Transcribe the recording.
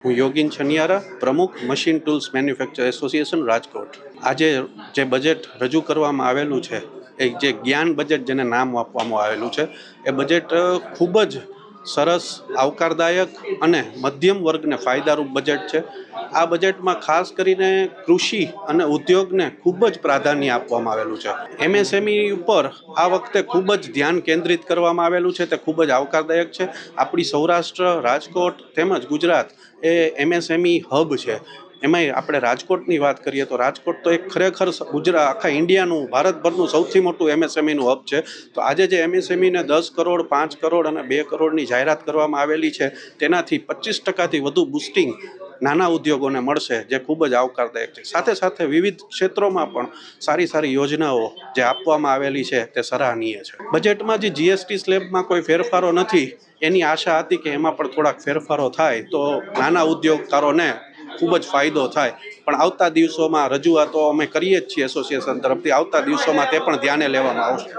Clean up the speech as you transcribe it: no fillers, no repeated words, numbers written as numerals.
હું યોગીન છનિયારા, પ્રમુખ machine tools manufacture association Rajkot. આજે જે બજેટ રજૂ કરવામાં આવેલું છે એ જે જ્ઞાન બજેટ જેને નામ આપવામાં આવેલું છે એ બજેટ ખૂબ જ સરસ, આવકારદાયક અને મધ્યમ વર્ગને ફાયદારૂપ બજેટ છે। આ બજેટમાં ખાસ કરીને કૃષિ અને ઉદ્યોગને ખૂબ જ પ્રાધાન્ય આપવામાં આવેલું છે। એમએસએમઈ ઉપર આ વખતે ખૂબ જ ધ્યાન કેન્દ્રિત કરવામાં આવેલું છે, તે ખૂબ જ આવકારદાયક છે। આપણી સૌરાષ્ટ્ર, રાજકોટ તેમજ ગુજરાત એ એમએસએમઈ હબ છે। એમાંય આપણે રાજકોટની વાત કરીએ તો રાજકોટ તો એક ખરેખર આખા ઇન્ડિયાનું, ભારતભરનું સૌથી મોટું એમએસએમઈનું હબ છે। તો આજે જે એમએસએમઈને 10 કરોડ, 5 કરોડ અને 2 કરોડની જાહેરાત કરવામાં આવેલી છે, તેનાથી 25% વધુ બુસ્ટિંગ નાના ઉદ્યોગોને મળશે, જે ખૂબ જ આવકારદાયક છે। સાથે સાથે વિવિધ ક્ષેત્રોમાં પણ સારી સારી યોજનાઓ જે આપવામાં આવેલી છે તે સરાહનીય છે। બજેટમાં જે જીએસટી સ્લેબમાં કોઈ ફેરફારો નથી, એની આશા હતી કે એમાં પણ થોડાક ફેરફારો થાય તો નાના ઉદ્યોગકારોને ખૂબ જ ફાયદો થાય, પણ આવતા દિવસોમાં રજૂઆતો અમે કરીએ જ છીએ એસોસિએશન તરફથી, આવતા દિવસોમાં તે પણ ધ્યાને લેવામાં આવશે।